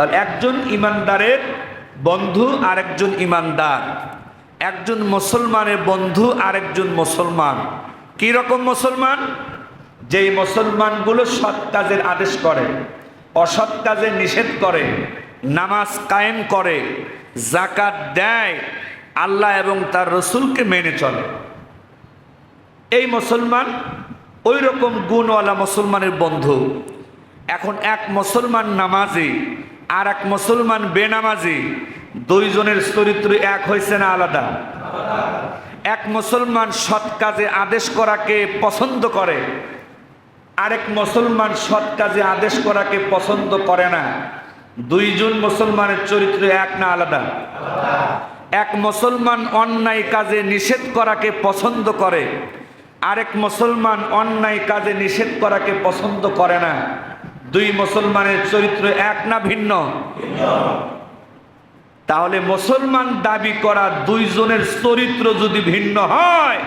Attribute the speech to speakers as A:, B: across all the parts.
A: তাহলে একজন ইমানদারের বন্ধু আরেকজন ইমানদার, একজন মুসলমানের বন্ধু আরেকজন মুসলমান। কি রকম মুসলমান? যেই মুসলমানগুলো সৎ কাজের আদেশ করে, অসৎ কাজে নিষেধ করে, নামাজ কায়েম করে, যাকাত দেয়, আল্লাহ এবং তার রসুলকে মেনে চলে, এই মুসলমান ওই রকম গুণওয়ালা মুসলমানের বন্ধু। এখন এক মুসলমান নামাজি আর এক মুসলমান বেনামাজি, দুইজনের চরিত্র এক হয়েছে না আলাদা? এক মুসলমান সৎ কাজে আদেশ করাকে পছন্দ করে, আরেক মুসলমান সৎ কাজে আদেশ করাকে পছন্দ করে না। দুইজন মুসলমানের চরিত্র এক না আলাদা? এক মুসলমান অন্যায় কাজে নিষেধ করাকে পছন্দ করে, আরেক মুসলমান অন্যায় কাজে নিষেধ করাকে পছন্দ করে না। দুই মুসলমানের চরিত্র এক না ভিন্ন? তাহলে মুসলমান দাবি করা দুইজনের চরিত্র যদি ভিন্ন হয়,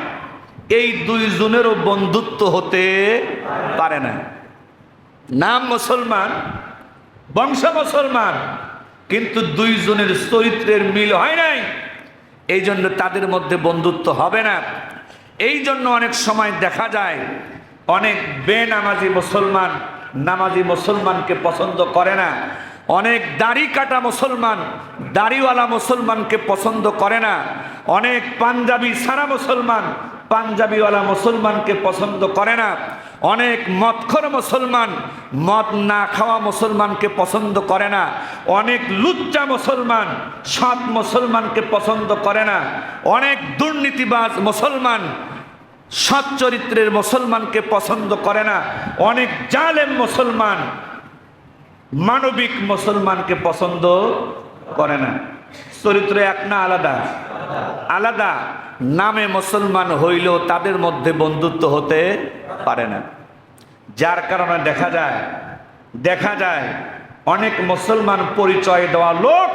A: এই দুইজনেরও বন্ধুত্ব হতে পারে না। নাম মুসলমান, বংশ মুসলমান, কিন্তু দুইজনের চরিত্রের মিল হয় নাই, এই জন্য তাদের মধ্যে বন্ধুত্ব হবে না। এই জন্য অনেক সময় দেখা যায় অনেক বেনামাজি মুসলমান নামাজি মুসলমানকে পছন্দ করে না, অনেক দাড়ি কাটা মুসলমান দাড়িওয়ালা মুসলমানকে পছন্দ করে না, অনেক পাঞ্জাবি সারা মুসলমান পাঞ্জাবিওয়ালা মুসলমানকে পছন্দ করে না, অনেক মদখোর মুসলমান মদ না খাওয়া মুসলমানকে পছন্দ করে না, অনেক লুচ্চা মুসলমান সৎ মুসলমানকে পছন্দ করে না, অনেক দুর্নীতিবাজ মুসলমান সৎ চরিত্রের মুসলমানকে পছন্দ করে না, অনেক জালেম মুসলমান মানবিক মুসলমানকে পছন্দ করে না। চরিত্র এক না আলাদা? আলাদা। নামে মুসলমান হইলেও তাদের মধ্যে বন্ধুত্ব হতে পারে না। যার কারণে দেখা যায় অনেক মুসলমান পরিচয় দেওয়া লোক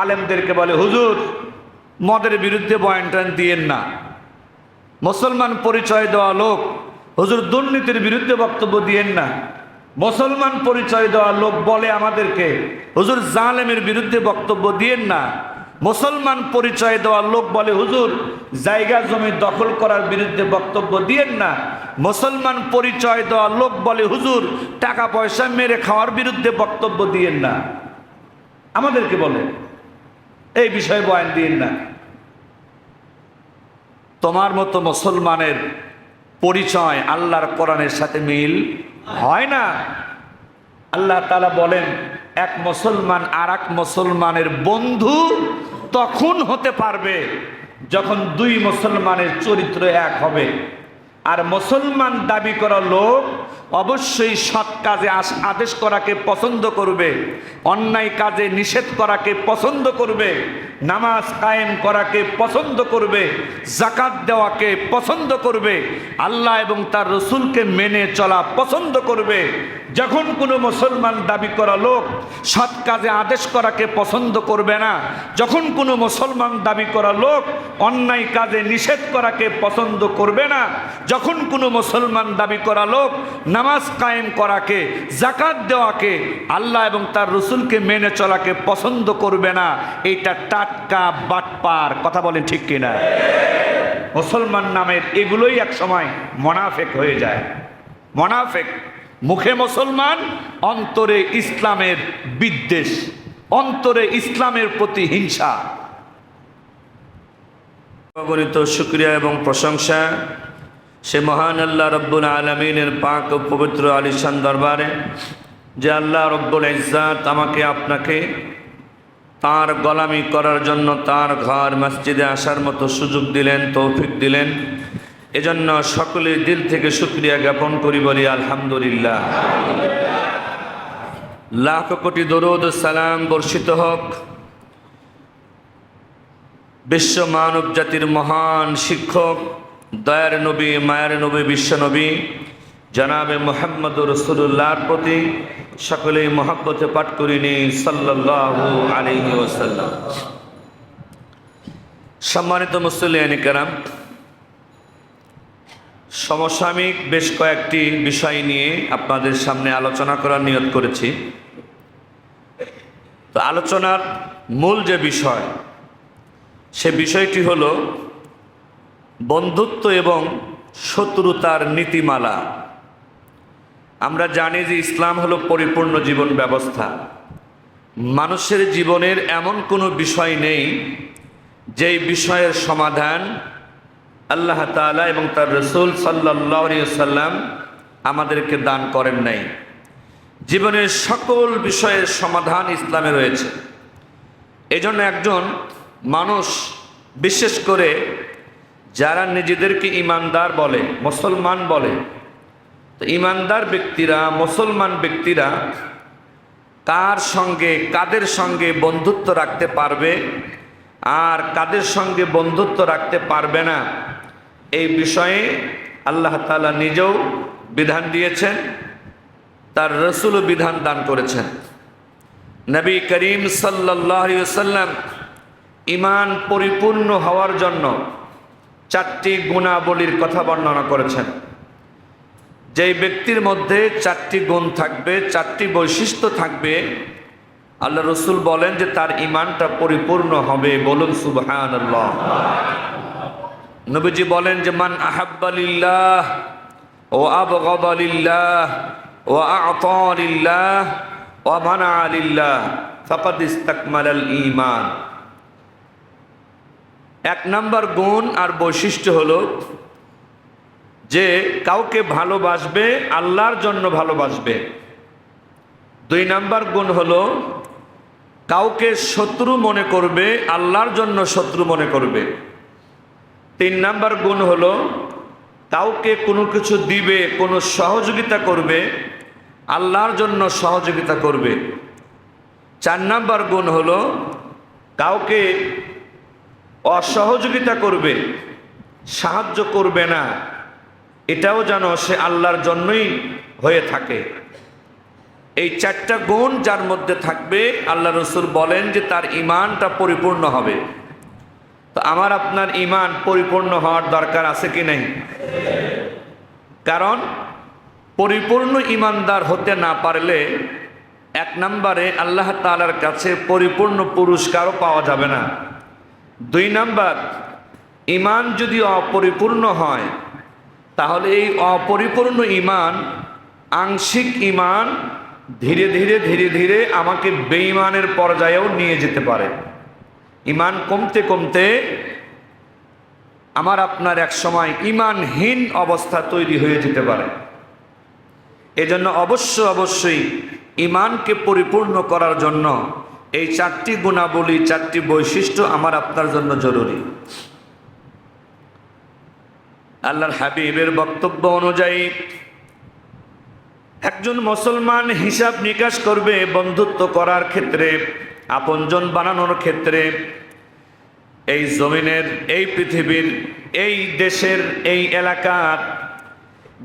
A: আলেমদেরকে বলে, হুজুর মদের বিরুদ্ধে বয়ান টান দিয়েন না। মুসলমান পরিচয় দেওয়া লোক, হুজুর দুর্নীতির বিরুদ্ধে বক্তব্য দিয়েন না। মুসলমান পরিচয় দেওয়া লোক বলে আমাদেরকে, হুজুর জালেমের বিরুদ্ধে বক্তব্য দিয়েন না। মুসলমান পরিচয় দেওয়া লোক বলে, হুজুর জায়গা জমি দখল করার বিরুদ্ধে বক্তব্য দিয়েন না। মুসলমান পরিচয় দেওয়া লোক বলে, হুজুর টাকা পয়সা মেরে খাওয়ার বিরুদ্ধে বক্তব্য দিয়েন না। আমাদেরকে বলে এই বিষয়ে বয়ান দিয়েন না। তোমার মতো মুসলমানের পরিচয় আল্লাহর কোরআনের সাথে মিল হয় না। আল্লাহ তাআলা বলেন, এক মুসলমান আর এক মুসলমানের বন্ধু তখন হতে পারবে যখন দুই মুসলমানের চরিত্র এক হবে। আর মুসলমান দাবি করা লোক অবশ্যই সৎ কাজে আদেশ করাকে পছন্দ করবে, অন্যায় কাজে নিষেধ করাকে পছন্দ করবে, নামাজ কায়েম করাকে পছন্দ করবে, যাকাত দেওয়াকে পছন্দ করবে, আল্লাহ এবং তার রসুলকে মেনে চলা পছন্দ করবে। যখন কোনো মুসলমান দাবি করা লোক সৎ কাজে আদেশ করাকে পছন্দ করবে না, যখন কোনো মুসলমান দাবি করা লোক অন্যায় কাজে নিষেধ করাকে পছন্দ করবে না, যখন কোনো মুসলমান দাবি করা লোক নামাজ কায়েম করাকে, যাকাত দেওয়াকে, আল্লাহ এবং তার রসুলকে মেনে চলাকে পছন্দ করবে না, এটা টাটকা বাটপার। কথা বলেন ঠিক কিনা? মুসলমান নামের এগুলোই এক সময় মুনাফিক হয়ে যায়। মুনাফিক, মুখে মুসলমান, অন্তরে ইসলামের বিদ্বেষ, অন্তরে ইসলামের প্রতি হিংসা। অগণিত শুকরিয়া এবং প্রশংসা সে মহান আল্লাহ রব্বুল আলামিনের পাক ও পবিত্র আলিশান দরবারে, যে আল্লাহ রব্বুল ইজ্জাত আমাকে আপনাকে তার গোলামি করার জন্য তার ঘর মসজিদে আসার মতো সুযোগ দিলেন, তৌফিক দিলেন। এজন্য সকলে দিল থেকে শুকরিয়া জ্ঞাপন করি, বলি আলহামদুলিল্লাহ। লাখ কোটি দরুদ সালাম বর্ষিত হোক বিশ্ব মানব জাতির মহান শিক্ষক, দয়ার নবী, মায়ার নবী, বিশ্ব নবী জনাবে মুহাম্মদুর রাসূলুল্লাহর প্রতি। সকলেই মহব্বতে পাঠ করিনি সাল্লাল্লাহু আলাইহি ওয়াসাল্লাম। সম্মানিত মুসল্লিয়ানে কেরাম, সমসাময়িক বেশ কয়েকটি বিষয় নিয়ে আপনাদের সামনে আলোচনা করার নিয়ত করেছি। তো আলোচনার মূল যে বিষয়, সে বিষয়টি হলো বন্ধুত্ব এবং শত্রুতার নীতিমালা। আমরা জানি যে ইসলাম হলো পরিপূর্ণ জীবন ব্যবস্থা। মানুষের জীবনের এমন কোনো বিষয় নেই যেই বিষয়ের সমাধান আল্লাহ তাআলা এবং তার রাসূল সাল্লাল্লাহু আলাইহি ওয়াসাল্লাম আমাদেরকে দান করেন নাই। জীবনের সকল বিষয়ের সমাধান ইসলামে রয়েছে। এজন্য একজন মানুষ, বিশেষ করে যারা নিজেদেরকে ইমানদার বলে, মুসলমান বলে, তো ইমানদার ব্যক্তিরা, মুসলমান ব্যক্তিরা কাদের সঙ্গে বন্ধুত্ব রাখতে পারবে আর কাদের সঙ্গে বন্ধুত্ব রাখতে পারবে না, এই বিষয়ে আল্লাহ তাআলা নিজেও বিধান দিয়েছেন, তার রাসূলও বিধান দান করেছেন। নবী করিম সাল্লাল্লাহু আলাইহি ওয়াসাল্লাম ঈমান পরিপূর্ণ হওয়ার জন্য 4টি গুণাবলীর কথা বর্ণনা করেছেন। যেই ব্যক্তির মধ্যে 4টি গুণ থাকবে, 4টি বৈশিষ্ট্য থাকবে, আল্লাহ রাসূল বলেন যে তার ঈমানটা পরিপূর্ণ হবে। বলুন সুবহানাল্লাহ। নবীজি বলেন যে মান আহাব্বা লিল্লাহ ওয়া আবগাদা লিল্লাহ ওয়া আ'তা লিল্লাহ ওয়া মানা লিল্লাহ ফাকাদ ইসতাকমালাল ঈমান। 1 নাম্বার গুণ আর বৈশিষ্ট্য হলো যে কাউকে ভালোবাসবে, আল্লাহর জন্য ভালোবাসবে। 2 নাম্বার গুণ হলো কাউকে শত্রু মনে করবে, আল্লাহর জন্য শত্রু মনে করবে। 3 নাম্বার গুণ হলো কাউকে কোনো কিছু দিবে, কোনো সহযোগিতা করবে, আল্লাহর জন্য সহযোগিতা করবে। 4 নাম্বার গুণ হলো কাউকে অসহযোগিতা করবে, সাহায্য করবে না, এটাও যেন সে আল্লাহর জন্যই হয়ে থাকে। এই 4টা গুণ যার মধ্যে থাকবে, আল্লাহ রাসূল বলেন যে তার ঈমানটা পরিপূর্ণ হবে। তো আমার আপনার ঈমান পরিপূর্ণ হওয়ার দরকার আছে কি নেই? কারণ পরিপূর্ণ ঈমানদার হতে না পারলে 1 নম্বরে আল্লাহ তাআলার কাছে পরিপূর্ণ পুরস্কারও পাওয়া যাবে না। 2 নাম্বার, ঈমান যদি অপরিপূর্ণ হয় তাহলে এই অপরিপূর্ণ ঈমান, আংশিক ঈমান ধীরে ধীরে আমাকে বেঈমানের পর্যায়েও নিয়ে যেতে পারে। ঈমান কমতে কমতে আমার আপনার এক সময় ঈমানহীন অবস্থা তৈরি হয়ে যেতে পারে। এজন্য অবশ্যই ঈমানকে পরিপূর্ণ করার জন্য এই 4টি গুণাবলী, 4টি বৈশিষ্ট্য আমার আপনার জন্য জরুরি। আল্লাহর হাবিবের বক্তব্য অনুযায়ী একজন মুসলমান হিসাব নিকাশ করবে বন্ধুত্ব করার ক্ষেত্রে, আপনজন বানানোর ক্ষেত্রে, এই জমিনের, এই পৃথিবীর, এই দেশের, এই এলাকার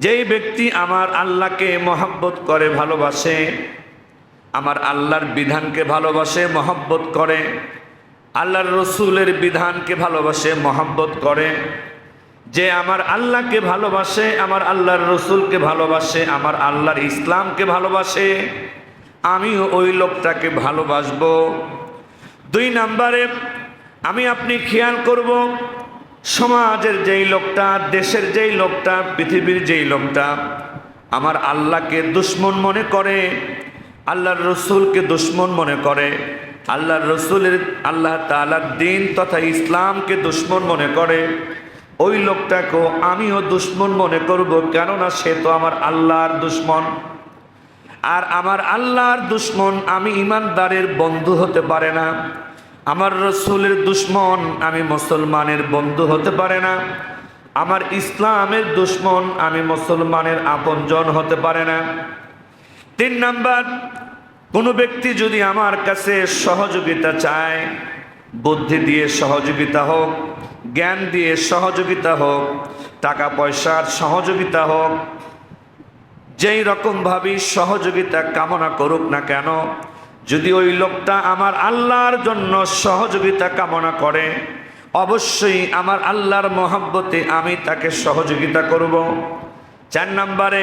A: যেই ব্যক্তি আমার আল্লাহকে মহব্বত করে, ভালোবাসে, আমার আল্লাহর বিধানকে ভালোবাসে, মহব্বত করে, আল্লাহর রসুলের বিধানকে ভালোবাসে, মহব্বত করে, যে আমার আল্লাহকে ভালোবাসে, আমার আল্লাহর রসুলকে ভালোবাসে, আমার আল্লাহর ইসলামকে ভালোবাসে, আমিও ওই লোকটাকে ভালোবাসবো। 2 নম্বরে আমি আপনি খেয়াল করব সমাজের যেই লোকটা, দেশের যেই লোকটা, পৃথিবীর যেই লোকটা আমার আল্লাহকে দুশ্মন মনে করে, আল্লাহর রসুলকে দুশ্মন মনে করে, আল্লাহর রসুলের, আল্লাহ তাআলার দ্বীন তথা ইসলামকে দুশ্মন মনে করে, ওই লোকটাকেও আমিও দুশ্মন মনে করব। কেননা সে তো আমার আল্লাহর দুশ্মন। আর আমার আল্লাহর দুশ্মন আমি ঈমানদারের বন্ধু হতে পারে না। আমার রসুলের দুশ্মন আমি মুসলমানের বন্ধু হতে পারে না। আমার ইসলামের দুশ্মন আমি মুসলমানের আপনজন হতে পারে না। 3 নাম্বার, কোনো ব্যক্তি যদি আমার কাছে সহযোগিতা চায়, বুদ্ধি দিয়ে সহযোগিতা হোক, জ্ঞান দিয়ে সহযোগিতা হোক, টাকা পয়সার সহযোগিতা হোক, যেই রকমভাবেই সহযোগিতা কামনা করুক না কেন, যদি ওই লোকটা আমার আল্লাহর জন্য সহযোগিতা কামনা করে, অবশ্যই আমার আল্লাহর মহব্বতে আমি তাকে সহযোগিতা করব। 4 নম্বরে,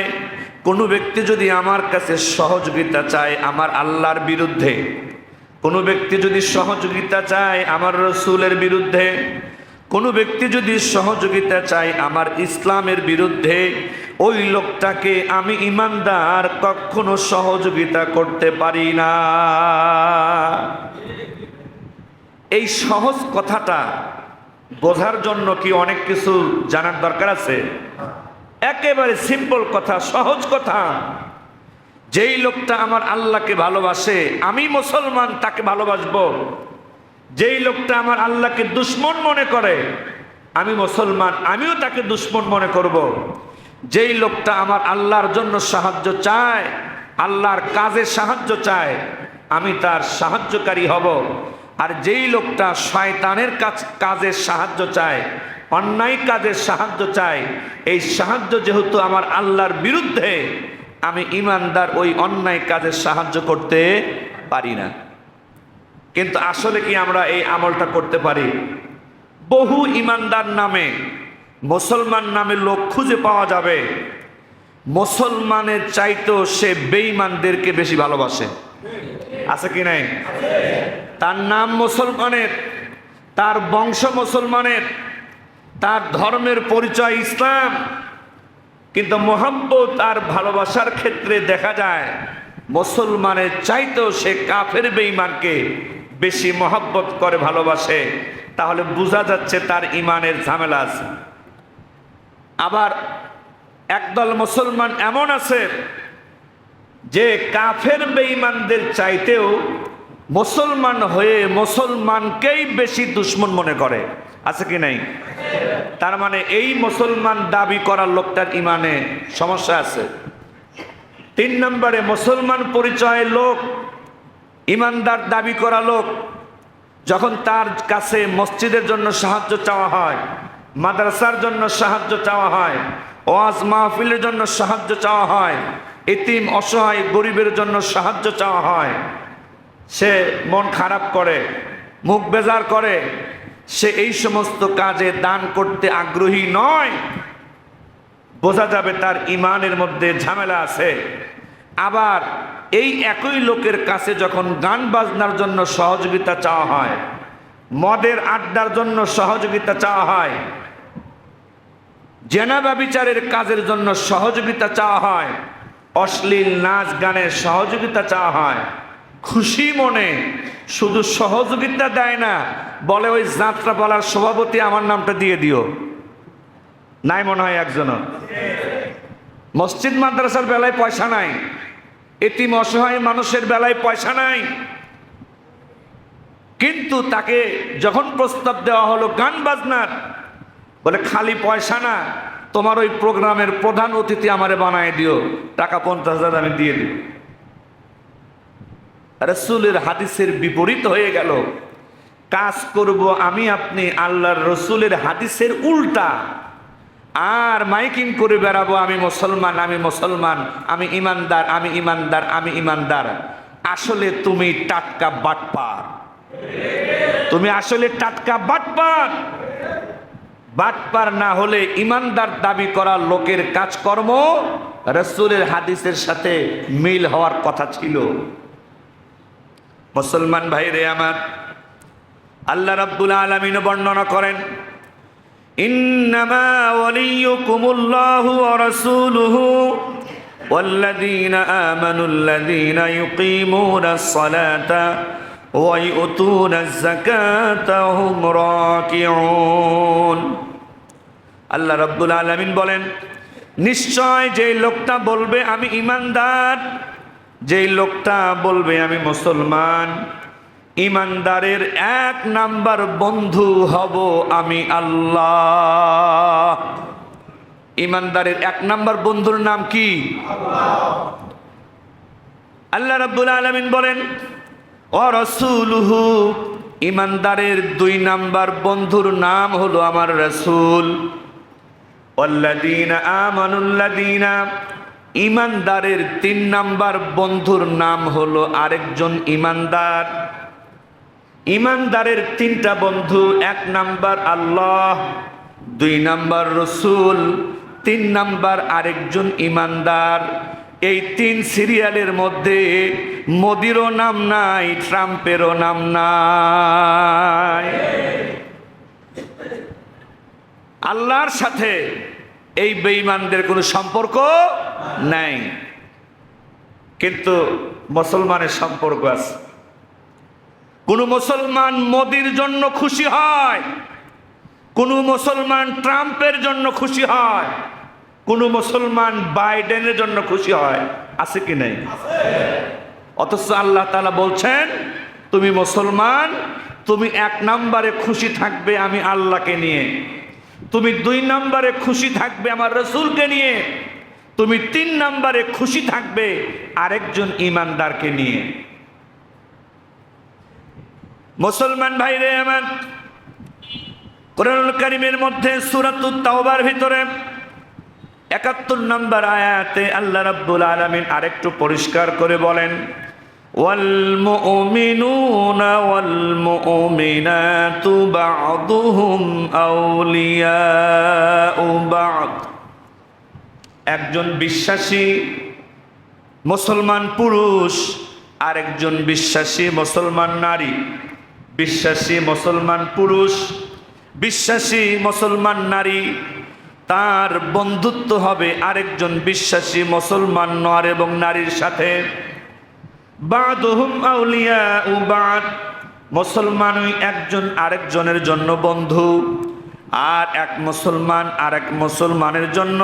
A: কোনো ব্যক্তি যদি আমার কাছে সহযোগিতা চায় আমার আল্লাহর বিরুদ্ধে, কোনো ব্যক্তি যদি সহযোগিতা চায় আমার রসুলের বিরুদ্ধে, কোনো ব্যক্তি যদি সহযোগিতা চায় আমার ইসলামের বিরুদ্ধে, ওই লোকটাকে আমি ঈমানদার কখনো সহযোগিতা করতে পারি না। এই সহজ কথাটা বোঝার জন্য কি অনেক কিছু জানার দরকার আছে? একেবারে সিম্পল কথা, সহজ কথা। যেই লোকটা আমার আল্লাহকে ভালোবাসে, আমি মুসলমান, তাকে ভালোবাসবো। যেই লোকটা আমার আল্লাহকে দুশ্মন মনে করে, আমি মুসলমান, আমিও তাকে দুশ্মন মনে করব। যেই লোকটা আমার আল্লাহর জন্য সাহায্য চায়, আল্লাহর কাজে সাহায্য চায়, আমি তার সাহায্যকারী হব। আর যেই লোকটা শয়তানের কাজে সাহায্য চায়, অন্যায় কাজে সাহায্য চায়, এই সাহায্য যেহেতু আমার আল্লাহর বিরুদ্ধে, আমি ঈমানদার ওই অন্যায় কাজে সাহায্য করতে পারি না। কিন্তু আসলে কি আমরা এই আমলটা করতে পারি? বহু ঈমানদার নামে, মুসলমান নামে লোক খুঁজে পাওয়া যাবে, মুসলমানের চাইতেও সে বেঈমানদেরকে বেশি ভালোবাসে। আছে কি নাই? তার নাম মুসলমানের, তার বংশ মুসলমানের, তার ধর্মের পরিচয় ইসলাম, কিন্তু মোহাব্বত আর ভালোবাসার ক্ষেত্রে দেখা যায় মুসলমানের চাইতেও সে কাফের বেঈমানকে বেশি মহব্বত করে, ভালোবাসে। তাহলে বোঝা যাচ্ছে তার ঈমানের ঝামেলা আছে। আবার একদল মুসলমান এমন আছে যে কাফের বেঈমানদের চাইতেও মুসলমান হয়ে মুসলমানকেই বেশি দুশ্মন মনে করে। আছে কি নাই? তার মানে এই মুসলমান দাবি করার লোকটার ঈমানে সমস্যা আছে। 3 নম্বরে, মুসলমান পরিচয়ের লোক, ঈমানদার দাবি করা লোক, যখন তার কাছে মসজিদের জন্য সাহায্য চাওয়া হয়, মাদ্রাসার জন্য সাহায্য চাওয়া হয়, ওয়াজ মাহফিলের জন্য সাহায্য চাওয়া হয়, এতিম অসহায় গরিবের জন্য সাহায্য চাওয়া হয়, সে মন খারাপ করে, মুখ বেজার করে, সে এই সমস্ত কাজে দান করতে আগ্রহী নয়। বোঝা যাবে তার ঈমানের মধ্যে ঝামেলা আছে। আবার এই একই লোকের কাছে যখন গান বাজনার জন্য সহযোগিতা চাওয়া হয়, মদের আড্ডার জন্য সহযোগিতা চাওয়া হয়, জেনা ব্যভিচারের কাজের জন্য সহযোগিতা চাওয়া হয়, অশ্লীল নাচ গানের সহযোগিতা চাওয়া হয়, খুশি মনে শুধু সহযোগিতা দেয় না, বলে ওই যাত্রাপালার সভাপতি আমার নামটা দিয়ে দিও। নাই মনে হয় একজনও? মসজিদ মাদ্রাসার বেলায় পয়সা নাই, এতিম অসহায় মানুষের বেলায় পয়সা নাই, কিন্তু তাকে যখন প্রস্তাব দেওয়া হলো গান বাজনার, বলে খালি পয়সা না, তোমার ওই প্রোগ্রামের প্রধান অতিথি আমারে বানায় দিও, টাকা 50,000 আমি দিয়ে দিব। রাসূলের হাদিসের বিপরীত হয়ে গেল। কাজ করব আমি আপনি আল্লাহর রসুলের হাদিসের উল্টা, আর মাইকিং করে বেড়াবো আমি মুসলমান, আমি মুসলমান, আমি ঈমানদার, আমি ঈমানদার, আমি ঈমানদার। আসলে তুমি টাটকা বাটপার, তুমি আসলে টাটকা বাটপার। বাটপার না হলে ঈমানদার দাবি করা লোকের কাজকর্ম রাসূলের হাদিসের সাথে মিল হওয়ার কথা ছিল। মুসলমান ভাইরে আমার, আল্লাহ রাব্বুল আলামিন বর্ণনা করেন, ইন্নামা ওয়ালিয়ুকুমুল্লাহু ওয়া রাসূলুহু ওয়াল্লাযীনা আমানুল্লাযীনা ইউকিমুনাস সালাতা ওয়া ইউতুনাজ যাকাতা ওয়া হুম রাকিউন। আল্লাহ রাব্বুল আলামিন বলেন, নিশ্চয় যে লোকটা বলবে আমি ঈমানদার, যেই লোকটা বলবে আমি মুসলমান, ঈমানদারের 1 নাম্বার বন্ধু হব আমি আল্লাহ। ঈমানদারের 1 নাম্বার বন্ধুর নাম কি? আল্লাহ রাব্বুল আলামিন বলেন, ওয়া রাসূলুহু, ঈমানদারের 2 নাম্বার বন্ধুর নাম হলো আমার রাসূল। ওয়াল্লাযীনা আমানুল্লাযীনা, ঈমানদারের 3 নাম্বার বন্ধুর নাম হলো আরেকজন ঈমানদার। ঈমানদারের 3টা বন্ধু, 1 নাম্বার আল্লাহ, 2 নাম্বার রসুল, 3 নাম্বার আরেকজন ঈমানদার। এই 3 সিরিয়ালের মধ্যে মোদিরও নাম নাই, ট্রাম্পেরও নাম নাই। আল্লাহর সাথে এই বেঈমানদের কোনো সম্পর্ক নাই, কিন্তু মুসলমানের সম্পর্ক আছে। কোন মুসলমান মোদির জন্য খুশি হয়, কোন মুসলমান ট্রাম্পের জন্য খুশি হয়, কোন মুসলমান বাইডেনের জন্য খুশি হয়, আছে কি নাই? অথচ আল্লাহ তাআলা বলছেন, তুমি মুসলমান, তুমি 1 নম্বরে খুশি থাকবে আমি আল্লাহকে নিয়ে, তুমি 2 নম্বরে খুশি থাকবে আমার রাসূলকে নিয়ে, তুমি 3 নম্বরে খুশি থাকবে আরেকজন ঈমানদারকে নিয়ে। মুসলমান ভাইরে আমার, কোরআনুল কারীমের মধ্যে সূরাতুত তাওবার ভিতরে 71 নম্বর আয়াতে আল্লাহ রাব্বুল আলামিন আরেকটু পরিষ্কার করে বলেন, ওয়াল মুমিনুনা ওয়াল মুমিনাতু বা'দুহুম আউলিয়াউ বা'দ। একজন বিশ্বাসী মুসলমান পুরুষ আর একজন বিশ্বাসী মুসলমান নারী, বিশ্বাসী মুসলমান পুরুষ, বিশ্বাসী মুসলমান নারী, তার বন্ধুত্ব হবে আরেকজন বিশ্বাসী মুসলমান নর এবং নারীর সাথে। বা'দুহুম আউলিয়াউ বা'দ, মুসলমান একজন আরেকজনের জন্য বন্ধু, আর এক মুসলমান আরেক মুসলমানের জন্য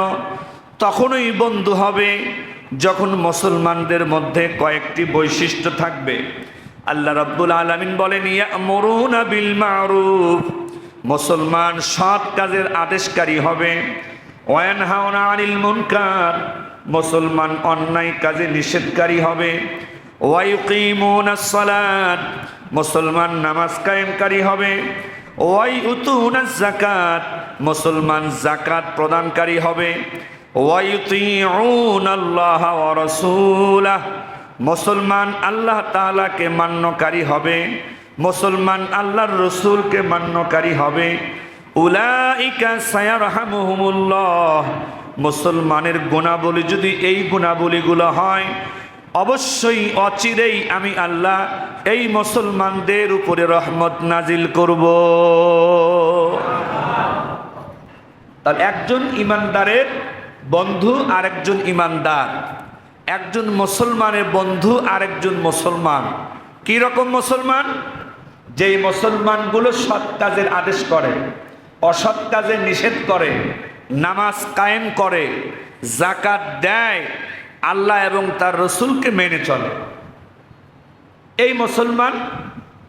A: তখনই বন্ধু হবে যখন মুসলমানদের মধ্যে কয়েকটি বৈশিষ্ট্য থাকবে। আল্লাহ রাব্বুল আলামিন বলেন, ইয়ামুরুনা বিল মা'রুফ, মুসলমান সৎ কাজের আদেশকারী হবে। ওয়ানহাউনা আনিল মুনকার, মুসলমান অন্যায় কাজে নিষেধকারী হবে। ওয়ায়ুকিমুনাস সালাত, মুসলমান নামাজ কায়েমকারী হবে। ওয়ায়ুতুনাজ যাকাত, মুসলমান যাকাত প্রদানকারী হবে। ওয়ায়ুতিউনাল্লাহ ওয়া রাসূলাহ, মুসলমান আল্লাহ তাআলাকে মান্যকারী হবে, মুসলমান আল্লাহর রসুলকে মান্যকারী হবে। উলাইকা সায়ারহামুহুমুল্লাহ, মুসলমানের গুণাবলী যদি এই গুণাবলীগুলো হয়, অবশ্যই অচিরেই আমি আল্লাহ এই মুসলমানদের উপরে রহমত নাজিল করব। তাহলে একজন ইমানদারের বন্ধু আরেকজন ইমানদার, একজন মুসলমানের বন্ধু আরেকজন মুসলমান। কি রকম মুসলমান? যেই মুসলমানগুলো সৎ কাজের আদেশ করে, অসৎ কাজে নিষেধ করে, নামাজ কায়েম করে, যাকাত দেয়, আল্লাহ এবং তার রসুলকে মেনে চলে, এই মুসলমান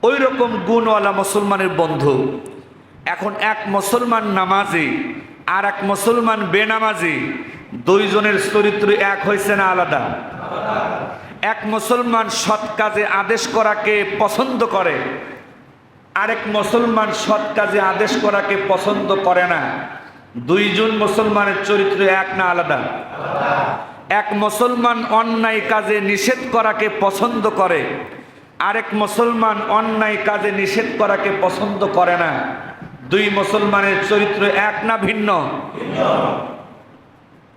A: ওই রকম গুণওয়ালা মুসলমানের বন্ধু। এখন এক মুসলমান নামাজি আর এক মুসলমান বেনামাজি, দুইজনের চরিত্র এক হয়েছে না আলাদা? এক মুসলমান সৎ কাজে আদেশ করাকে পছন্দ করে, আরেক মুসলমান সৎ কাজে আদেশ করাকে পছন্দ করে না। দুইজন মুসলমানের চরিত্র এক না আলাদা? এক মুসলমান অন্যায় কাজে নিষেধ করাকে পছন্দ করে, আরেক মুসলমান অন্যায় কাজে নিষেধ করাকে পছন্দ করে না। দুই মুসলমানের চরিত্র এক না ভিন্ন?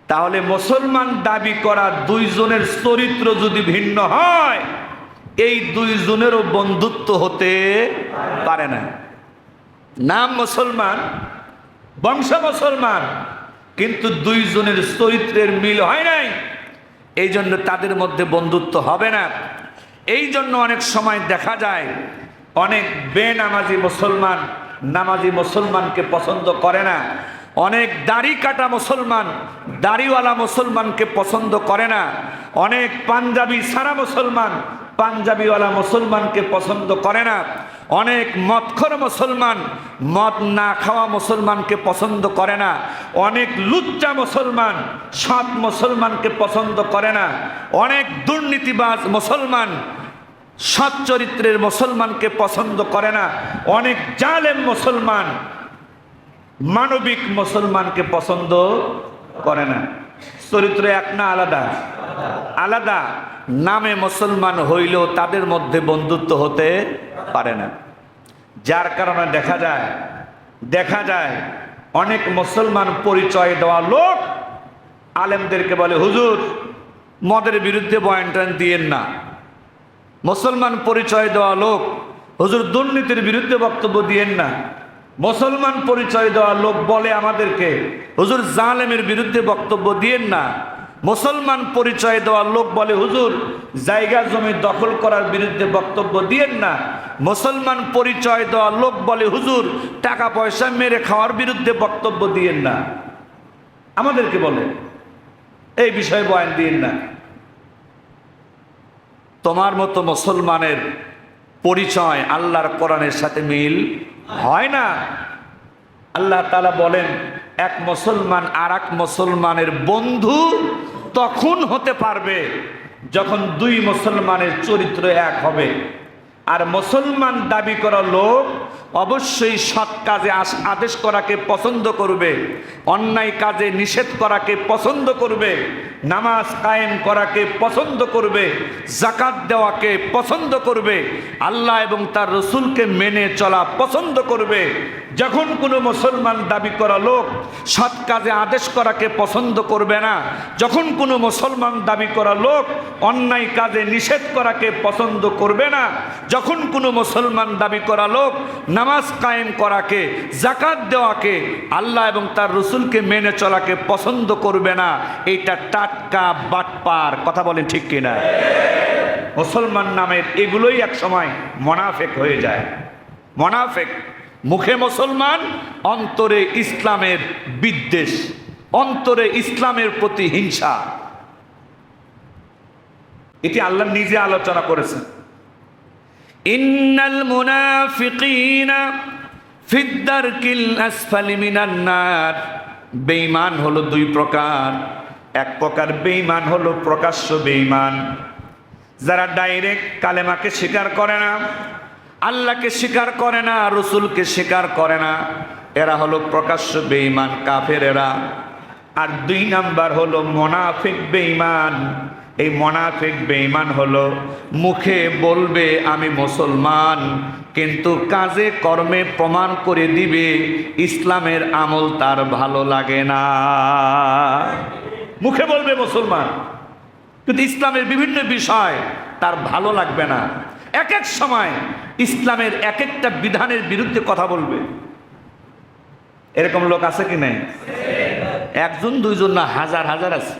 A: তাহলে মুসলমান দাবি করা দুইজনের চরিত্র যদি ভিন্ন হয়, এই দুইজনেরও বন্ধুত্ব হতে পারে না। নাম মুসলমান, বংশ মুসলমান, কিন্তু দুইজনের চরিত্রের মিল হয় নাই, এই জন্য তাদের মধ্যে বন্ধুত্ব হবে না। এই জন্য অনেক সময় দেখা যায় অনেক বেনামাজি মুসলমান নামাজি মুসলমানকে পছন্দ করে না, অনেক দাড়ি কাটা মুসলমান দাড়িওয়ালা মুসলমানকে পছন্দ করে না, অনেক পাঞ্জাবি সারা মুসলমান পাঞ্জাবিওয়ালা মুসলমানকে পছন্দ করে না, অনেক মদখোর মুসলমান মদ না খাওয়া মুসলমানকে পছন্দ করে না, অনেক লুচ্চা মুসলমান সৎ মুসলমানকে পছন্দ করে না, অনেক দুর্নীতিবাজ মুসলমান সৎ চরিত্রের মুসলমানকে পছন্দ করে না, অনেক জালেম মুসলমান মানবিক মুসলমানকে পছন্দ করে না। চরিত্র এক না আলাদা? আলাদা। নামে মুসলমান হইলেও তাদের মধ্যে বন্ধুত্ব হতে পারে না। যার কারণে দেখা যায় অনেক মুসলমান পরিচয় দেওয়া লোক আলেমদেরকে বলে, হুজুর মদের বিরুদ্ধে বয়ান টান দিয়েন না। মুসলমান পরিচয় দেওয়া লোক হুজুর দুর্নীতির বিরুদ্ধে বক্তব্য দিয়েন না। মুসলমান পরিচয় দেওয়া লোক বলে আমাদেরকে হুজুর জালেমের বিরুদ্ধে বক্তব্য দিয়েন না। মুসলমান পরিচয় দেওয়া লোক বলে হুজুর জায়গা জমি দখল করার বিরুদ্ধে বক্তব্য দিয়েন না। মুসলমান পরিচয় দেওয়া লোক বলে হুজুর টাকা পয়সা মেরে খাওয়ার বিরুদ্ধে বক্তব্য দিয়েন না। আমাদেরকে বলে এই বিষয়ে বয়ান দিয়েন না। তোমার মতো মুসলমানের পরিচয় আল্লাহর কোরআনের সাথে মিল হয় না। আল্লাহ তাআলা বলেন এক মুসলমান আর এক মুসলমানের বন্ধু তখন হতে পারবে যখন দুই মুসলমানের চরিত্র এক হবে। আর মুসলমান দাবি করা লোক অবশ্যই সৎ কাজে আদেশ করাকে পছন্দ করবে, অন্যায় কাজে নিষেধ করাকে পছন্দ করবে, নামাজ কায়েম করাকে পছন্দ করবে, যাকাত দেওয়াকে পছন্দ করবে, আল্লাহ এবং তার রসুলকে মেনে চলা পছন্দ করবে। যখন কোনো মুসলমান দাবি করা লোক সৎ কাজে আদেশ করাকে পছন্দ করবে না, যখন কোনো মুসলমান দাবি করা লোক অন্যায় কাজে নিষেধ করাকে পছন্দ করবে না, যখন কোনো মুসলমান দাবি করা লোক নামাজ কায়েম করাকে, যাকাত দেওয়াকে, আল্লাহ এবং তার রসুলকে মেনে চলাকে পছন্দ করবে না, এটা টাটকা বাটপার। কথা বলেন ঠিক কিনা? মুসলমান নামের এগুলোই এক সময় মুনাফিক হয়ে যায়। মুনাফিক মুখে মুসলমান, অন্তরে ইসলামের বিদ্বেষ, অন্তরে ইসলামের প্রতি হিংসা। এটি আল্লাহ নিজে আলোচনা করেছেন। ইন্নাল মুনাফিকিনা ফিদ দারকিল আসফালি মিনান নার। বেঈমান হলো দুই প্রকার। এক প্রকার বেঈমান হলো প্রকাশ্য বেঈমান, যারা ডাইরেক্ট কালেমাকে স্বীকার করে না, আল্লাহকে স্বীকার করে না, রসুলকে স্বীকার করে না, এরা হলো প্রকাশ্য বেঈমান, কাফের এরা। আর দুই নাম্বার হলো মুনাফিক বেঈমান। এই মুনাফিক বেঈমান হলো মুখে বলবে আমি মুসলমান, কিন্তু কাজে কর্মে প্রমাণ করে দিবে ইসলামের আমল তার ভালো লাগে না। মুখে বলবে মুসলমান, কিন্তু ইসলামের বিভিন্ন বিষয় তার ভালো লাগবে না। এক এক সময় ইসলামের এক একটা বিধানের বিরুদ্ধে কথা বলবে। এরকম লোক আছে কি নাই? একজন দুইজন না, হাজার হাজার আছে।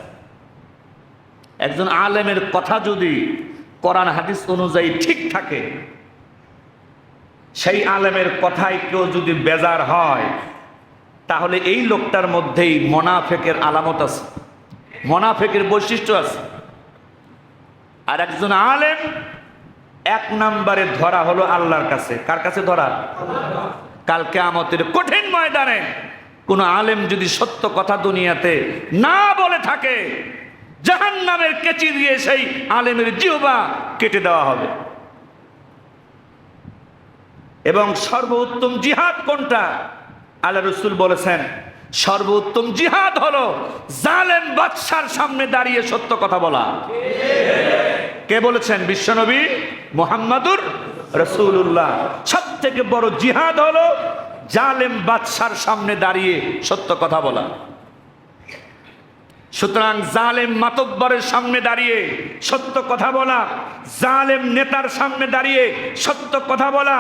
A: একজন আলেমের কথা যদি কোরআন হাদিস অনুযায়ী ঠিক থাকে, সেই আলেমের কথায় কেউ যদি বেজার হয়, তাহলে এই লোকটার মধ্যেই মুনাফিকের আলামত আছে, মুনাফিকের বৈশিষ্ট্য আছে। আর একজন আলেম এক নম্বরে ধরা হলো আল্লাহর কাছে। কার কাছে ধরা? কাল কিয়ামতের কঠিন ময়দানে কোন আলেম যদি সত্য কথা দুনিয়াতে না বলে থাকে, জাহান্নামের কেচি দিয়ে সেই আলেমের জিহ্বা কেটে দেওয়া হবে। এবং সর্বোত্তম জিহাদ কোনটা? আল্লাহ রাসূল বলেছেন সর্বোত্তম জিহাদ হলো জালেম বাদশার সামনে দাঁড়িয়ে সত্য কথা বলা। কে বলেছেন? বিশ্বনবী মুহাম্মাদুর রাসূলুল্লাহ। সবথেকে বড় জিহাদ হলো জালেম বাদশার সামনে দাঁড়িয়ে সত্য কথা বলা। সুতরাং জালেম মাতব্বরের সামনে দাঁড়িয়ে সত্য কথা বলা, জালেম নেতার সামনে দাঁড়িয়ে সত্য কথা বলা,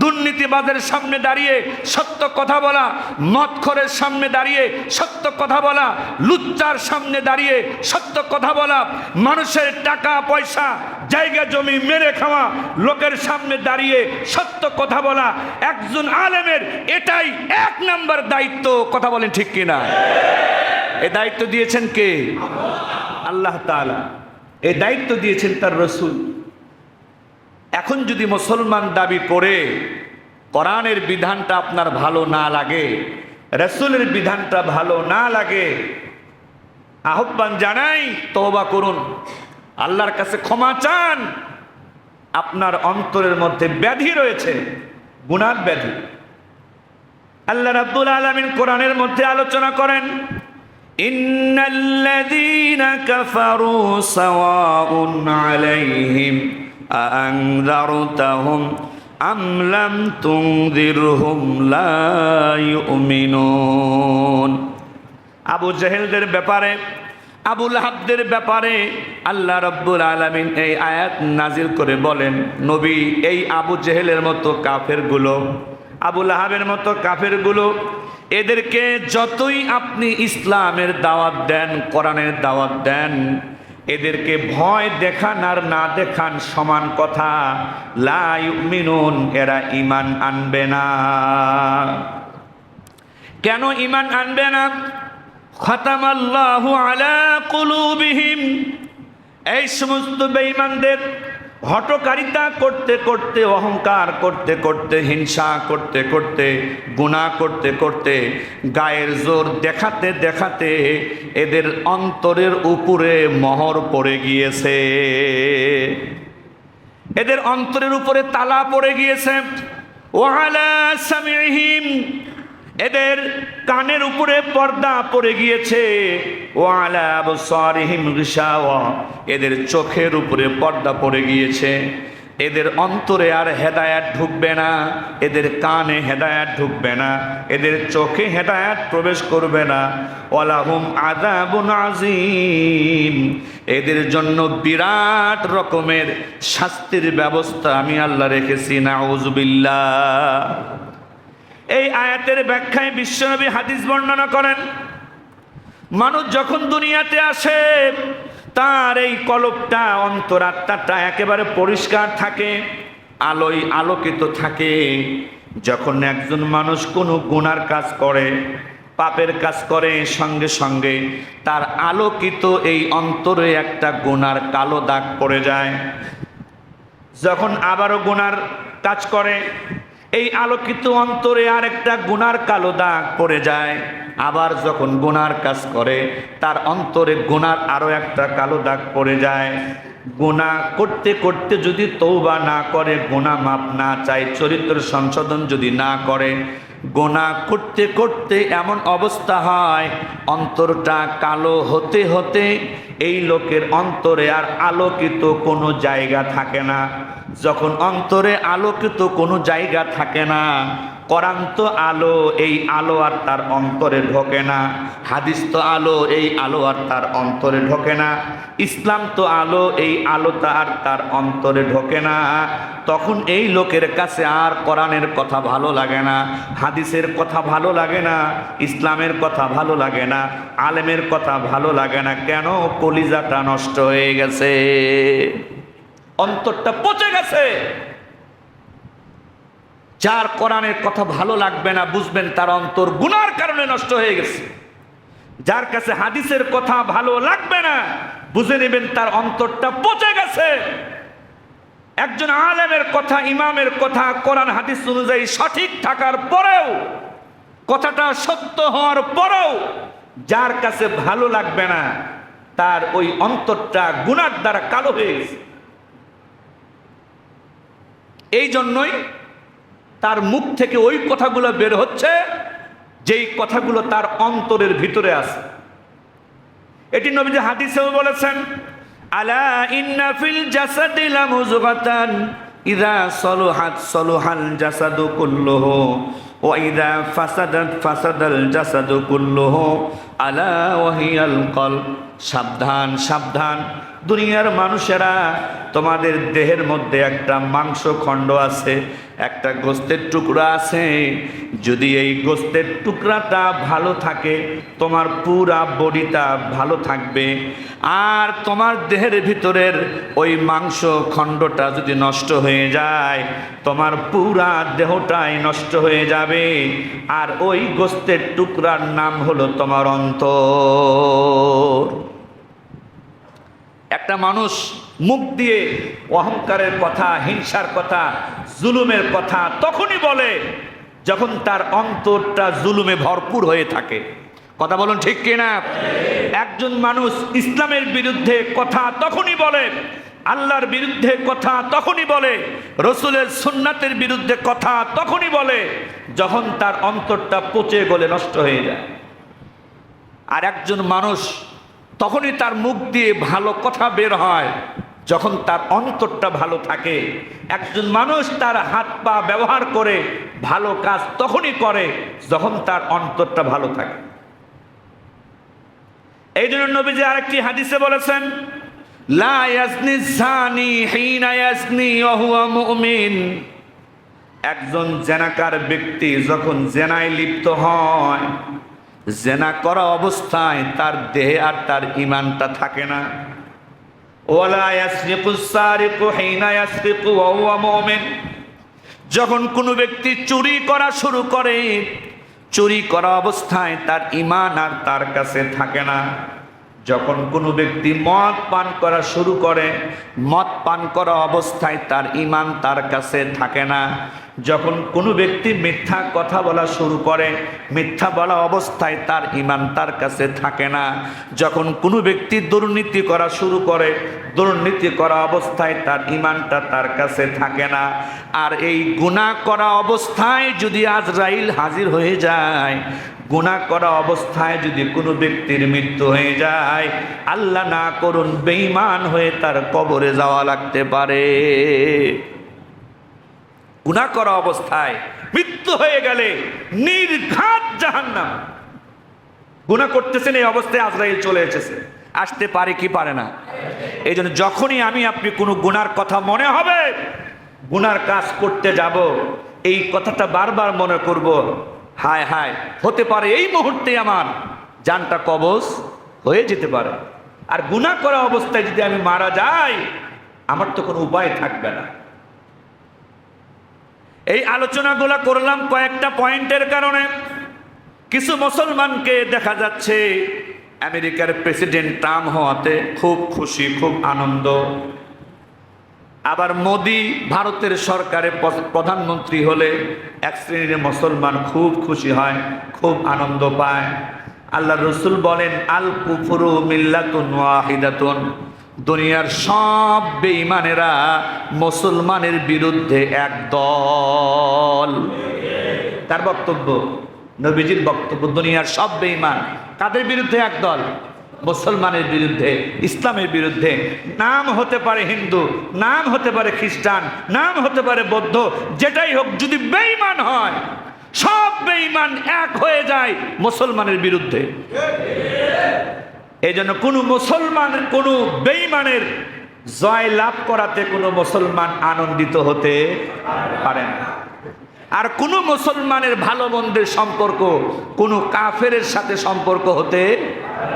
A: দুর্নীতিবাজের সামনে দাঁড়িয়ে সত্য কথা বলা, মদখোরের সামনে দাঁড়িয়ে সত্য কথা বলা, লুচ্চার সামনে দাঁড়িয়ে সত্য কথা বলা, মানুষের টাকা পয়সা জায়গা জমি মেরে খাওয়া লোকের সামনে দাঁড়িয়ে সত্য কথা বলা, একজন আলেমের এটাই এক নাম্বার দায়িত্ব। কথা বলেন ঠিক কিনা? এই দায়িত্ব দিয়েছেন কে? আল্লাহ তাআলা। এই দায়িত্ব দিয়েছেন তার রসুল। এখন যদি মুসলমান দাবি করে কোরআনের বিধানটা আপনার ভালো না লাগে, রসুলের বিধানটা ভালো না লাগে, আহ্বান জানাই তওবা করুন, আল্লাহর কাছে ক্ষমা চান। আপনার অন্তরের মধ্যে ব্যাধি রয়েছে, গুনাহ ব্যাধি। আল্লাহ রাব্বুল আলামিন কোরআনের মধ্যে আলোচনা করেন, ইন্নাল্লাযীনা কাফারু সাওয়াউন আলাইহিম আআনযারতাহুম আম লাম তুনযিরহুম লা ইউমিনুন। আবু জেহেলদের ব্যাপারে আবু লাহাবদের ব্যাপারে আল্লাহ রাব্বুল আলামিন এই আয়াত নাজিল করে বলেন, নবী এই আবু জেহেলের মতো কাফেরগুলো, আবু লাহাবের মতো কাফেরগুলো, এদেরকে যতই আপনি ইসলামের দাওয়াত দেন, কোরআনের দাওয়াত দেন, এদেরকে ভয় দেখান আর না দেখান সমান কথা। লা ইউমিনুন, এরা ঈমান আনবে না। কেন ঈমান আনবে না? খাতামাল্লাহু আলা কুলুবিহিম, এই সমস্ত বেঈমানদের হঠকারিতা করতে করতে, অহংকার করতে করতে, হিংসা করতে করতে, গুনাহ করতে করতে, গায়ের জোর দেখাতে দেখাতে এদের অন্তরের উপরে মোহর পড়ে গিয়েছে, এদের অন্তরের উপরে তালা পড়ে গিয়েছে। ওয়ালা সামিহিম, এদের কানের উপরে পর্দা পড়ে গিয়েছে। ওয়ালা আবসারিহিম গিশাওয়া, এদের চোখের উপরে পর্দা পড়ে গিয়েছে। এদের অন্তরে আর হেদায়াত ঢুকবে না, এদের কানে হেদায়াত ঢুকবে না, এদের চোখে হেদায়াত প্রবেশ করবে না। ওয়ালাহুম আযাবুন আযীম, এদের জন্য বিরাট রকমের শাস্তির ব্যবস্থা আমি আল্লাহ রেখেছি। নাউযুবিল্লাহ। এই আয়াতের ব্যাখ্যায় বিশ্বনবী হাদিস বর্ণনা করেন, মানুষ যখন দুনিয়াতে আসে তার এই কলবটা, অন্তরাত্মাটা একেবারে পরিষ্কার থাকে, আলোয় আলোকিত থাকে। যখন একজন মানুষ কোনো গুনার কাজ করে, পাপের কাজ করে, সঙ্গে সঙ্গে তার আলোকিত এই অন্তরে একটা গুনার কালো দাগ পড়ে যায়। যখন আবারও গুনার কাজ করে, এই আলোকিত অন্তরে আর একটা গুনার কালো দাগ পড়ে যায়। আবার যখন গুনার কাজ করে, তার অন্তরে গুনার আরো একটা কালো দাগ পড়ে যায়। গুনাহ করতে করতে যদি তওবা না করে, গুনাহ মাপ না চায়, চরিত্র সংশোধন যদি না করে, গুনাহ করতে করতে এমন অবস্থা হয় অন্তরটা কালো হতে হতে এই লোকের অন্তরে আর আলোকিত কোনো জায়গা থাকে না। যখন অন্তরে আলোকিত কোনো জায়গা থাকে না, কোরআন তো আলো, এই আলো আর তার অন্তরে ঢোকে না। হাদিস তো আলো, এই আলো আর তার অন্তরে ঢোকে না। ইসলাম তো আলো, এই আলোটা আর তার অন্তরে ঢোকে না। তখন এই লোকের কাছে আর কোরআনের কথা ভালো লাগে না, হাদিসের কথা ভালো লাগে না, ইসলামের কথা ভালো লাগে না, আলেমের কথা ভালো লাগে না। কেন? কলিজাটা নষ্ট হয়ে গেছে, অন্তরটা পচে গেছে। যার কোরআনের কথা ভালো লাগবে না, বুঝবেন তার অন্তর গুনার কারণে নষ্ট হয়ে গেছে। যার কাছে হাদিসের কথা ভালো লাগবে না, বুঝে নেবেন তার অন্তরটা পচে গেছে। একজন আলেমের কথা, ইমামের কথা কোরআন হাদিস অনুযায়ী সঠিক থাকার পরেও, কথাটা সত্য হওয়ার পরেও যার কাছে ভালো লাগবে না, তার ওই অন্তরটা গুনার দ্বারা কালো হয়ে গেছে। এই জন্যই তার মুখ থেকে ওই কথাগুলো বের হচ্ছে যেই কথাগুলো তার অন্তরের ভিতরে আছে। এটি নবীজি হাদিসেও বলেছেন, আলা ইন্না ফিল জাসাদি লামুযগাতান ইযা সালুহাত সালুহাল জাসাদু কুল্লুহু ওয়া ইযা ফাসাদাত ফাসাদাল জাসাদু কুল্লুহু আলা ওয়াহিয়াল কলব। সাবধান সাবধান দুনিয়ার মানুষেরা, তোমাদের দেহের মধ্যে একটা মাংস খণ্ড আছে, একটা গোস্তের টুকরা আছে। যদি এই গোস্তের টুকরাটা ভালো থাকে, তোমার পুরা বডিটা ভালো থাকবে। আর তোমার দেহের ভিতরের ওই মাংস খণ্ডটা যদি নষ্ট হয়ে যায়, তোমার পুরা দেহটাই নষ্ট হয়ে যাবে। আর ওই গোস্তের টুকরার নাম হলো তোমার অন্তর। একটা মানুষ মুখ দিয়ে অহংকারের কথা, হিংসার কথা, জুলুমের কথা তখনই বলে যখন তার অন্তরটা জুলুমে ভরপুর হয়ে থাকে। কথা বলুন ঠিক কিনা? একজন মানুষ ইসলামের বিরুদ্ধে কথা তখনই বলে, আল্লাহর বিরুদ্ধে কথা তখনই বলে, রসুলের সুন্নাতের বিরুদ্ধে কথা তখনই বলে যখন তার অন্তরটা পচে গলে নষ্ট হয়ে যায়। আর একজন মানুষ তখনই তার মুখ দিয়ে ভালো কথা বের হয় যখন তার অন্তরটা ভালো থাকে। একজন মানুষ তার হাত পা ব্যবহার করে ভালো কাজ তখনই করে যখন তার অন্তরটা ভালো থাকে। এই জন্য নবীজি আরেকটি হাদিসে বলেছেন, লা ইয়াজনি জানি হিনা ইয়াজনি ওয়া হুয়া মুমিন। একজন জেনাকার ব্যক্তি যখন জেনায় লিপ্ত হয়, জেনা করা অবস্থায় তার দেহে আর তার ঈমানটা থাকে না। ওয়ালা ইয়াসরিকুস সারিকু হিনা ইয়াসরিকু ওয়া হুয়া মুমিন। যখন কোনো ব্যক্তি চুরি করা শুরু করে, চুরি করা অবস্থায় তার ঈমান আর তার কাছে থাকে না। যখন কোনো ব্যক্তি মদ পান করা শুরু করে, মদ পান করা অবস্থায় তার ঈমান তার কাছে থাকে না। যখন কোনো ব্যক্তি মিথ্যা কথা বলা শুরু করে, মিথ্যা বলা অবস্থায় তার ঈমান তার কাছে থাকে না। যখন কোনো ব্যক্তি দুর্নীতি করা শুরু করে, দুর্নীতি করা অবস্থায় তার ঈমানটা তার কাছে থাকে না। আর এই গুনাহ করা অবস্থায় যদি আজরাইল হাজির হয়ে যায়, গুনাহ করা অবস্থায় যদি কোনো ব্যক্তির মৃত্যু হয়ে যায়, আল্লাহ না করুন বেঈমান হয়ে তার কবরে যাওয়া লাগতে পারে। গুনাহ করা অবস্থায় মৃত্যু হয়ে গেলে নির্ঘাত জাহান্নাম। গুনাহ করতেছেন এই অবস্থায় আজরাইল চলে এসেছে, আসতে পারে কি পারে না? এই জন্য যখনই আমি আপনি কোনো গুনার কথা মনে হবে, গুনার কাজ করতে যাব, এই কথাটা বারবার মনে করব, হায় হায় হতে পারে এই মুহূর্তে আমার জানটা কবজ হয়ে যেতে পারে। আর গুনাহ করা অবস্থায় যদি আমি মারা যাই, আমার তো কোনো উপায় থাকবে না। এই আলোচনাগুলো করলাম কয়েকটা পয়েন্টের কারণে। কিছু মুসলমানকে দেখা যাচ্ছে আমেরিকার প্রেসিডেন্ট ট্রাম্প হওয়াতে খুব খুশি, খুব আনন্দ। আবার মোদি ভারতের সরকারের প্রধানমন্ত্রী হলে এক শ্রেণীর মুসলমান খুব খুশি হয়, খুব আনন্দ পায়। আল্লাহ রসুল বলেন, আল কুফরু মিল্লাতুন ওয়াহিদাতুন। দুনিয়ার সব বেঈমানেরা মুসলমানের বিরুদ্ধে এক দল। তার বক্তব্য, নবীজির বক্তব্য, দুনিয়ার সব বেঈমান কাদের বিরুদ্ধে এক দল? মুসলমানের বিরুদ্ধে, ইসলামের বিরুদ্ধে। নাম হতে পারে হিন্দু, নাম হতে পারে খ্রিস্টান, নাম হতে পারে বৌদ্ধ, যেটাই হোক, যদি বেঈমান হয়, সব বেঈমান এক হয়ে যায় মুসলমানের বিরুদ্ধে। এই জন্য কোনো মুসলমান কোনো বেঈমানের জয় লাভ করাতে কোনো মুসলমান আনন্দিত হতে পারে না। আর কোনো মুসলমানের ভালো মন্দের সম্পর্ক কোনো কাফেরের সাথে সম্পর্ক হতে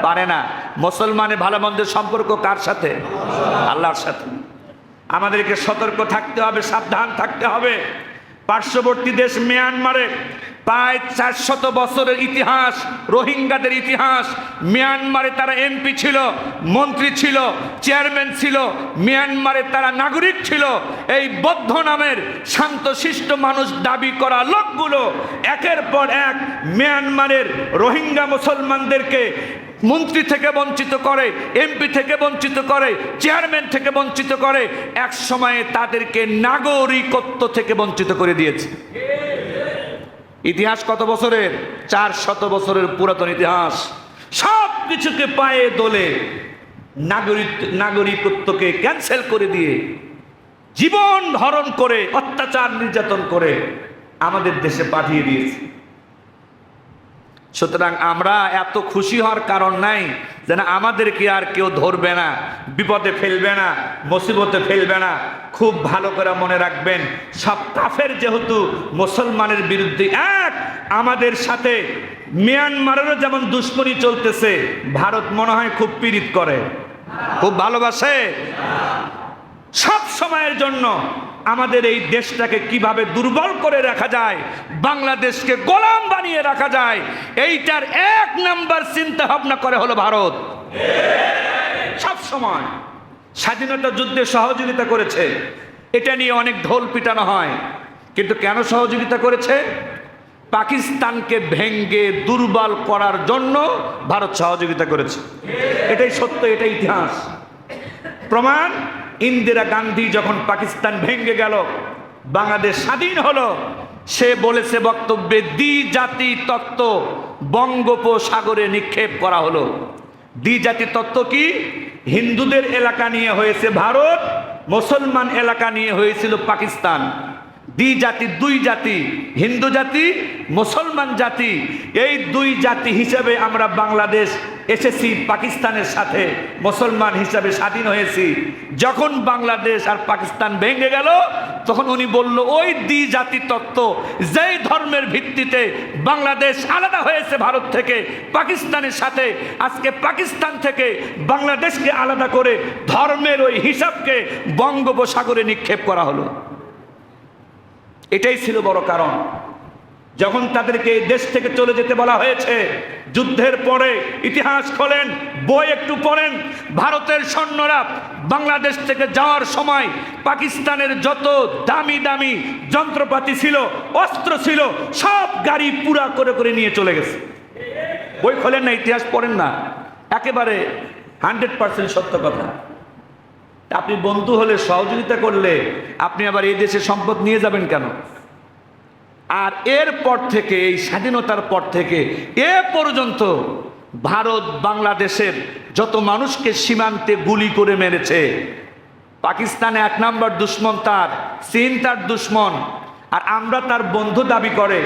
A: পারে না। মুসলমানের ভালো মন্দের সম্পর্ক কার সাথে? আল্লাহর সাথে। আমাদেরকে সতর্ক থাকতে হবে, সাবধান থাকতে হবে। পার্শ্ববর্তী দেশ মিয়ানমারে প্রায় 400 বছরের ইতিহাস, রোহিঙ্গাদের ইতিহাস। মিয়ানমারে তারা এমপি ছিল, মন্ত্রী ছিল, চেয়ারম্যান ছিল, মিয়ানমারে তারা নাগরিক ছিল। এই বৌদ্ধ নামের শান্তশিষ্ট মানুষ দাবি করা লোকগুলো একের পর এক মিয়ানমারের রোহিঙ্গা মুসলমানদেরকে মন্ত্রী থেকে বঞ্চিত করে, এমপি থেকে বঞ্চিত করে, চেয়ারম্যান থেকে বঞ্চিত করে, এক সময়ে তাদেরকে নাগরিকত্ব থেকে বঞ্চিত করে দিয়েছে। ইতিহাস কত বছরের? 400 বছরের পুরাতন ইতিহাস। সব কিছুকে পায়ে দোলে নাগরিকত্বকে ক্যান্সেল করে দিয়ে, জীবন হরণ করে, অত্যাচার নির্যাতন করে আমাদের দেশে পাঠিয়ে দিয়েছে। সুতরাং আমরা এত খুশি হওয়ার কারণ নাই যেন আমাদেরকে আর কেউ ধরবে না, বিপদে ফেলবে না, মুসিবতে ফেলবে না। খুব ভালো করে মনে রাখবেন, সব কাফের যেহেতু মুসলমানের বিরুদ্ধে এক, আমাদের সাথে মিয়ানমারেরও যেমন দুশ্মনী চলতেছে, ভারত মনে হয় খুব পীড়িত করে, খুব ভালোবাসে। সব সময়ের জন্য আমাদের এই দেশটাকে কিভাবে দুর্বল করে রাখা যায়, বাংলাদেশকে গোলাম বানিয়ে রাখা যায়, এইটার 1 নাম্বার চিন্তা ভাবনা করে হলো ভারত। সব সময় স্বাধীনতা যুদ্ধে সহযোগিতা করেছে, এটা নিয়ে অনেক ঢোল পিটানো হয়, কিন্তু কেন সহযোগিতা করেছে? পাকিস্তানকে ভেঙ্গে দুর্বল করার জন্য ভারত সহযোগিতা করেছে। এটাই সত্য, এটাই ইতিহাস। প্রমাণ, ইন্দিরা গান্ধী যখন পাকিস্তান ভেঙ্গে গেল, বাংলাদেশ স্বাধীন হলো, সে বলেছে বক্তব্যে, দ্বিজাতি তত্ত্ব বঙ্গোপসাগরে নিক্ষেপ করা হলো। দ্বিজাতি তত্ত্ব কি? হিন্দুদের এলাকা নিয়ে হয়েছে ভারত, মুসলমান এলাকা নিয়ে হয়েছিল পাকিস্তান। দ্বিজাতি, দুই জাতি, হিন্দু জাতি, মুসলমান জাতি, এই দুই জাতি হিসেবে আমরা বাংলাদেশ এসেছি, পাকিস্তানের সাথে মুসলমান হিসাবে স্বাধীন হয়েছি। যখন বাংলাদেশ আর পাকিস্তান ভেঙে গেল, তখন উনি বলল ওই দ্বিজাতি তত্ত্ব, যেই ধর্মের ভিত্তিতে বাংলাদেশ আলাদা হয়েছে ভারত থেকে পাকিস্তানের সাথে, আজকে পাকিস্তান থেকে বাংলাদেশকে আলাদা করে ধর্মের ওই হিসাবকে বঙ্গোপসাগরে নিক্ষেপ করা হলো। এটাই ছিল বড় কারণ। যখন তাদেরকে দেশ থেকে চলে যেতে বলা হয়েছে, যুদ্ধের পরে ইতিহাস খোলেন, বই একটু পড়েন, ভারতের সৈন্যরা বাংলাদেশ থেকে যাওয়ার সময় পাকিস্তানের যত দামি দামি যন্ত্রপাতি ছিল, অস্ত্র ছিল, সব গাড়ি পুরা করে করে নিয়ে চলে গেছে। বই খোলেন না, ইতিহাস পড়েন না, একেবারে 100% সত্য কথা। আপনি বন্ধু হলে, সহযোগিতা করলে আপনি আবার এই দেশের সম্পদ নিয়ে যাবেন কেন? আর এরপর থেকে, এই স্বাধীনতার পর থেকে এ পর্যন্ত ভারত বাংলাদেশের যত মানুষকে সীমান্তে গুলি করে মেরেছে, পাকিস্তানে 1 নম্বর দুশ্মন তার, চীন তার দুশ্মন, আর আমরা তার বন্ধু দাবি করে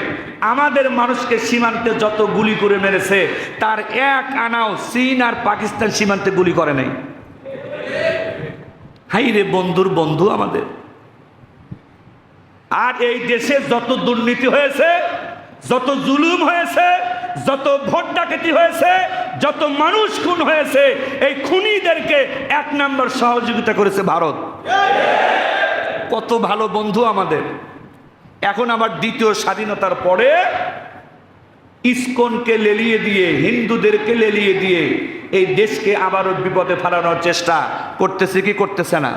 A: আমাদের মানুষকে সীমান্তে যত গুলি করে মেরেছে তার এক আনাও চীন আর পাকিস্তান সীমান্তে গুলি করে নাই। হাই রে, বন্ধুর বন্ধু আমাদের। আর এই দেশে যত দুর্নীতি হয়েছে, যত জুলুম হয়েছে, যত ভোট ডাকাতি হয়েছে, যত মানুষ খুন হয়েছে, এই খুনিদেরকে 1 নম্বর সহযোগিতা করেছে ভারত। কত ভালো বন্ধু আমাদের। এখন আবার দ্বিতীয় স্বাধীনতার পরে ইসকনকে লেলিয়ে দিয়ে, হিন্দুদেরকে লেলিয়ে দিয়ে এই দেশকে আবারও বিপদে ফেলানোর চেষ্টা করতেছে কি করতেছে না?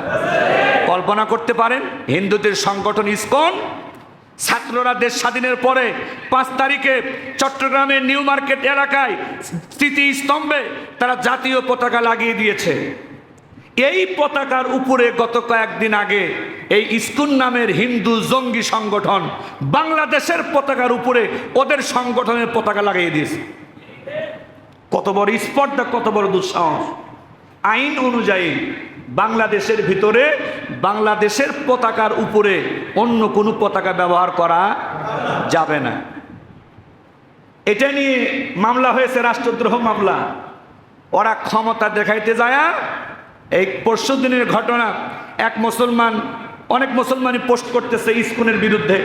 A: কল্পনা করতে পারেন, হিন্দুদের সংগঠন ইসকন ছাত্ররা দেশ স্বাধীনের পরে 5 তারিখে চট্টগ্রামের নিউ মার্কেট এলাকায় স্মৃতিস্তম্ভে তারা জাতীয় পতাকা লাগিয়ে দিয়েছে। এই পতাকার উপরে গত কয়েকদিন আগে এই ইসকন নামের হিন্দু জঙ্গি সংগঠন বাংলাদেশের পতাকার উপরে ওদের সংগঠনের পতাকা লাগিয়ে দিয়েছে। কত বড় স্পর্ধা, কত বড় দুঃসাহস! আইন অনুযায়ী বাংলাদেশের ভিতরে বাংলাদেশের পতাকার উপরে অন্য কোনো পতাকা ব্যবহার করা যাবে না। এটা নিয়ে মামলা হয়েছে, রাষ্ট্রদ্রোহ মামলা। ওরা ক্ষমতা দেখাইতে যায়। এই পরশু দিনের ঘটনা, এক মুসলমান, অনেক মুসলমানই পোস্ট করতেছে ইসকনের বিরুদ্ধে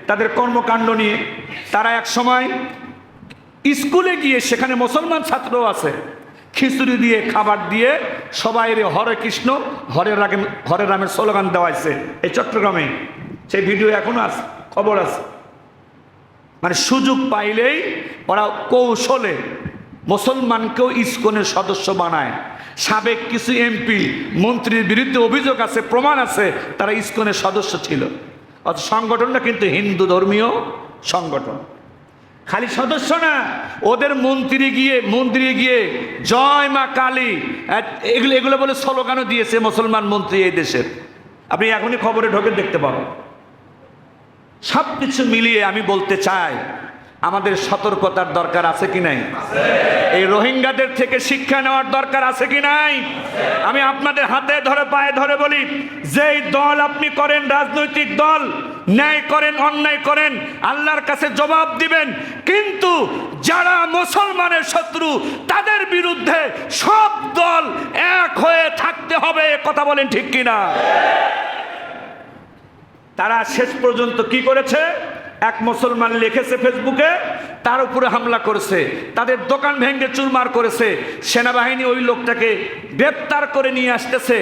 A: তাদের কর্মকাণ্ড নিয়ে। তারা এক সময় স্কুলে গিয়ে, সেখানে মুসলমান ছাত্রও আছে, খিচুড়ি দিয়ে, খাবার দিয়ে সবাই হরে কৃষ্ণ হরে রামের স্লোগান দেওয়াইছে এই চট্টগ্রামে। সেই ভিডিও এখনো আছে, খবর আছে। মানে সুযোগ পাইলেই ওরা কৌশলে মুসলমানকেও ইসকনের সদস্য বানায়। সাবেক কিছু এমপি মন্ত্রীর বিরুদ্ধে অভিযোগ আছে, প্রমাণ আছে, তারা ইসকনের সদস্য ছিল। অথচ সংগঠনটা কিন্তু হিন্দু ধর্মীয় সংগঠন। খালি সদস্য না, ওদের মন্দিরে গিয়ে জয় মা কালী এগুলো বলে স্লোগানও দিয়েছে মুসলমান মন্ত্রী এই দেশের। আপনি এখনই খবরে ঢোকে দেখতে পাবেন। সব কিছু মিলিয়ে আমি বলতে চাই, আমাদের সতর্কতার দরকার আছে কি নাই? এই রোহিঙ্গাদের থেকে শিক্ষা নেওয়ার দরকার আছে কি নাই? আমি আপনাদের হাতে ধরে পায়ে ধরে বলি, যেই দল আপনি করেন, রাজনৈতিক দল, ন্যায় করেন, অন্যায় করেন, আল্লাহর কাছে জবাব দিবেন। কিন্তু যারা মুসলমানের শত্রু, তাদের বিরুদ্ধে সব দল এক হয়ে থাকতে হবে। কথা বলেন ঠিক কিনা? তারা শেষ পর্যন্ত কি করেছে? এক মুসলমান লিখেছে ফেসবুকে, তার উপরে হামলা করেছে, তাদের দোকান ভেঙে চুরমার করেছে, সেনাবাহিনী ওই লোকটাকে গ্রেপ্তার করে নিয়ে আসতেছে।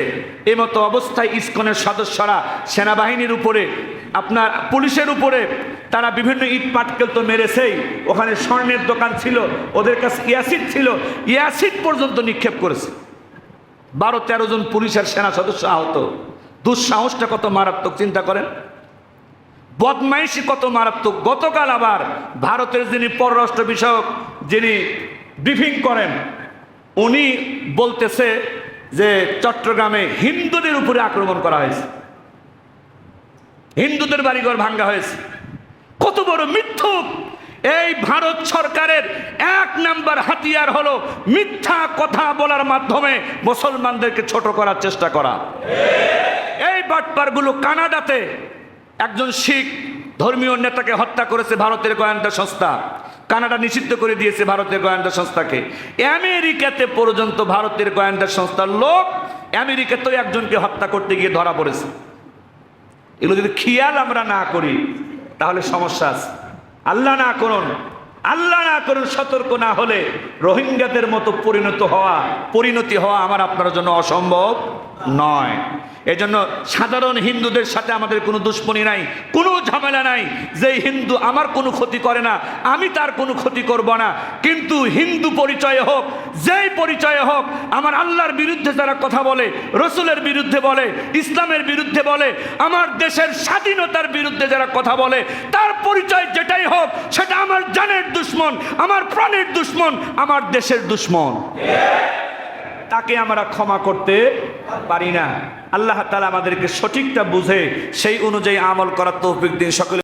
A: এই মতো অবস্থায় ইসকনের সদস্যরা সেনাবাহিনীর উপরে, আপনার পুলিশের উপরে তারা বিভিন্ন ইট পাটকেল তো মেরেছেই, ওখানে স্বর্ণের দোকান ছিল, ওদের কাছে ইয়াসিড ছিল, ইয়াসিড পর্যন্ত নিক্ষেপ করেছে। 12-13 জন পুলিশ আর সেনা সদস্য আহত। দুঃসাহসটা কত মারাত্মক চিন্তা করেন, বদমাইশি কত মারাত্মক। গতকাল আবার ভারতের যিনি পররাষ্ট্র বিষয়ক যিনি ব্রিফিং করেন, উনি বলতেছে যে চট্টগ্রামে হিন্দুদের উপরে আক্রমণ করা হয়েছে, হিন্দুদের বাড়িঘর ভাঙ্গা হয়েছে। কত বড় মিথ্যুক! এই ভারত সরকারের 1 নাম্বার হাতিয়ার হলো মিথ্যা কথা বলার মাধ্যমে মুসলমানদেরকে ছোট করার চেষ্টা করা। এই বাটপারগুলো কানাডাতে একজন শিখ ধর্মীয় নেতাকে হত্যা করেছে ভারতের গোয়েন্দা সংস্থা। কানাডা নিষিদ্ধ করে দিয়েছে ভারতের গোয়েন্দা সংস্থাকে। আমেরিকাতে পর্যন্ত ভারতের গোয়েন্দা সংস্থার লোক আমেরিকাতেও একজনকে হত্যা করতে গিয়ে ধরা পড়েছে। এগুলো যদি খেয়াল আমরা না করি তাহলে সমস্যা আছে। আল্লাহ না করুন, আল্লাহ না করুন, সতর্ক না হলে রোহিঙ্গাদের মতো পরিণতি হওয়া আমার আপনার জন্য অসম্ভব নয়। এজন্য সাধারণ হিন্দুদের সাথে আমাদের কোনো দুশ্মনী নাই, কোনো ঝামেলা নাই। যে হিন্দু আমার কোনো ক্ষতি করে না, আমি তার কোনো ক্ষতি করব না। কিন্তু হিন্দু পরিচয়ে হোক, যেই পরিচয়ে হোক, আমার আল্লাহর বিরুদ্ধে যারা কথা বলে, রসুলের বিরুদ্ধে বলে, ইসলামের বিরুদ্ধে বলে, আমার দেশের স্বাধীনতার বিরুদ্ধে যারা কথা বলে, তার পরিচয় যেটাই হোক, সেটা আমার জানের দুশ্মন, আমার প্রাণের দুশ্মন, আমার দেশের দুশ্মন। তাকে আমরা ক্ষমা করতে পারি না। আল্লাহ তাআলা আমাদেরকে সঠিকটা বুঝে সেই অনুযায়ী আমল করার তৌফিক দিন সকলে।